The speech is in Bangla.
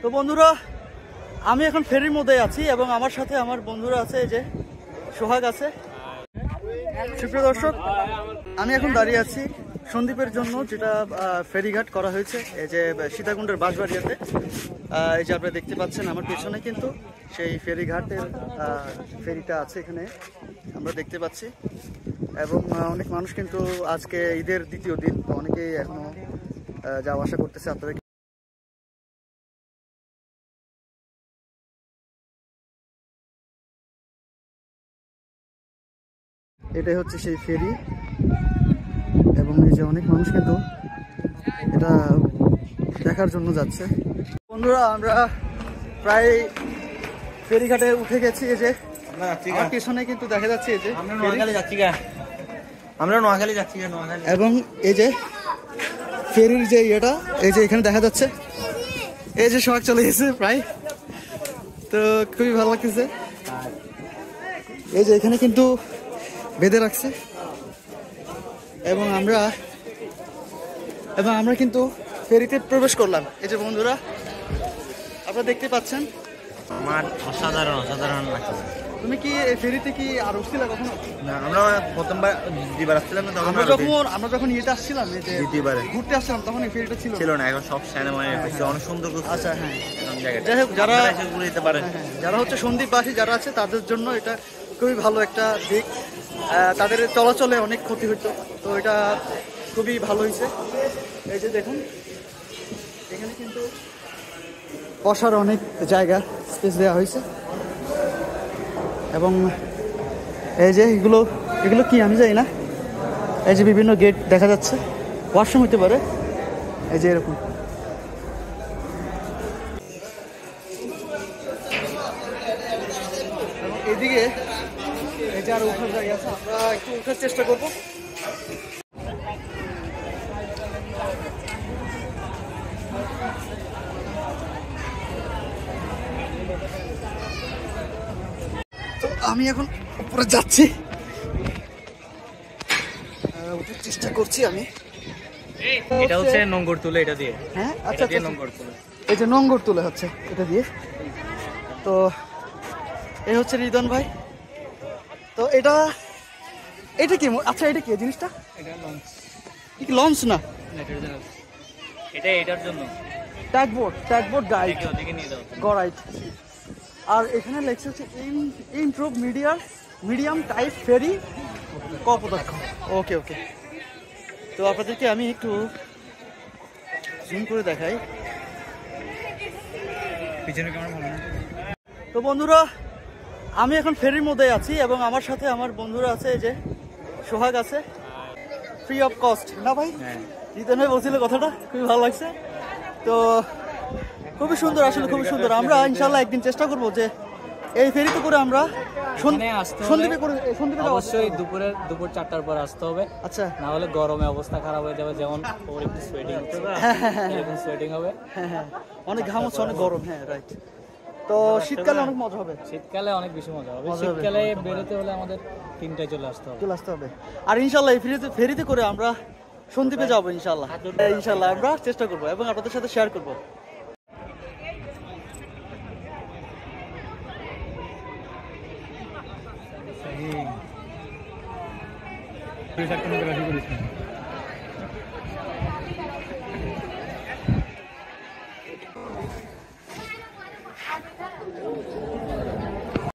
তো বন্ধুরা, আমি এখন ফেরির মধ্যে আছি এবং আমার সাথে আমার বন্ধুরা আছে, এই যে সোহাগ আছে। সুপ্রিয় দর্শক, আমি এখন দাঁড়িয়ে আছি সন্দ্বীপের জন্য যেটা ফেরিঘাট করা হয়েছে, এই যে সীতাকুণ্ডের বাঁশবাড়িয়াতে। এই যে আপনারা দেখতে পাচ্ছেন আমার পেছনে কিন্তু সেই ফেরিঘাটের ফেরিটা আছে, এখানে আমরা দেখতে পাচ্ছি। এবং অনেক মানুষ কিন্তু আজকে ঈদের দ্বিতীয় দিন, অনেকেই এখনো যাওয়া আসা করতেছে। আপনাদের এটাই হচ্ছে সেই ফেরি এবং এই যে অনেক মানুষ কিন্তু এটা দেখার জন্য যাচ্ছে। বন্ধুরা, আমরা প্রায় ফেরিঘাটে উঠে গেছি। এই যে আমার পিছনে কিন্তু দেখা যাচ্ছে এই যে আমরা নোয়াখালী যাচ্ছি এবং এই যে ফেরির যে ইয়েটা, এই যে এখানে দেখা যাচ্ছে, এই যে সোহাগ চলে গেছে প্রায়। তো খুবই ভালো লাগতেছে। এই যে এখানে কিন্তু বেঁধে রাখছে এবং আমরা কিন্তু ফেরিতে প্রবেশ করলাম। এই যে বন্ধুরা, আপনারা দেখতে পাচ্ছেন। আমার অসাধারণ লাগছে। তুমি কি এই ফেরিতে কি আর উঠছিলে কখনো? না, আমরা প্রথমবার দ্বিতীয়বার আসছিলাম না, তখন আমরা যখন ইয়েতে আসছিলাম, এই যে দ্বিতীয়বারে ঘুরতে আসছিলাম, তখন এই ফেরিটা ছিল না। এখন সব সিনেমায় অনেক সুন্দর। আচ্ছা, হ্যাঁ, যাই হোক, যারা ঘুরে যেতে পারে, যারা হচ্ছে সন্দ্বীপবাসী যারা আছে, তাদের জন্য এটা খুবই ভালো একটা দিক। তাদের চলাচলে অনেক ক্ষতি হতো, তো এটা খুবই ভালো হয়েছে। এই যে দেখুন, এখানে কিন্তু বসার অনেক জায়গা স্পেস দেওয়া হয়েছে এবং এই যে এগুলো কি আমি জানি না। এই যে বিভিন্ন গেট দেখা যাচ্ছে, ওয়াশরুম হতে পারে। এই যে এরকম এদিকে এই যে আরো উঠার জায়গা আছে, আমরা একটু উঠার চেষ্টা করবো। তো আমি এখন উপরে যাচ্ছি, উঠার চেষ্টা করছি আমি। এটা হচ্ছে নোঙ্গর তুলে, এটা দিয়ে। হ্যাঁ, আচ্ছা, নোঙ্গর তুলে, এই যে নোঙ্গর তুলে হচ্ছে এটা দিয়ে। তো এই হচ্ছে রিদন ভাই। তো এটা কি? আচ্ছা, এটা কি জিনিসটা? এটা লঞ্চ। কি লঞ্চ না? এটার জন্য ট্যাগবোট গাইড ওদিকে নিয়ে যাও গরাইট। আর এখানে লেখা হচ্ছে ইমপ্রুভ মিডিয়াম টাইপ ফেরি কপোতাক্ষ। ওকে। তো আপনাদেরকে আমি একটু জুম করে দেখাই। পিছনে কেমন ভালো না? তো বন্ধুরা, আমি এখন ফেরির মধ্যে আছি এবং আমার সাথে আমার বন্ধুরা আছে, এই যে সোহাগ আছে। ফ্রি অফ কস্ট না ভাই? হ্যাঁ, রিতন ভাই বলছিল কথাটা, খুবই ভালো লাগছে। তো খুবই সুন্দর, আসলে খুবই সুন্দর। আমরা ইনশাল্লাহ একদিন চেষ্টা করবো যে এই ফেরিতে করে আমরা সন্দ্বীপে অবশ্যই দুপুর 4টার পর আসতে হবে। আচ্ছা, না হলে গরমে অবস্থা খারাপ হয়ে যাবে। যেমন ওর একটু সোয়েটিং হবে। হ্যাঁ, অনেক ঘাম হচ্ছে, অনেক গরম। হ্যাঁ, রাইট। তো শীতকালে অনেক মজা হবে। শীতকালে অনেক বেশি মজা হবে। শীতকালে বেরোতে হলে আমাদের 3টায় চলে আসতে হবে। আর ইনশাল্লাহ এই ফেরিতে করে আমরা সন্দ্বীপে যাবো ইনশাল্লাহ। আমরা চেষ্টা করবো এবং আপনাদের সাথে শেয়ার করবো।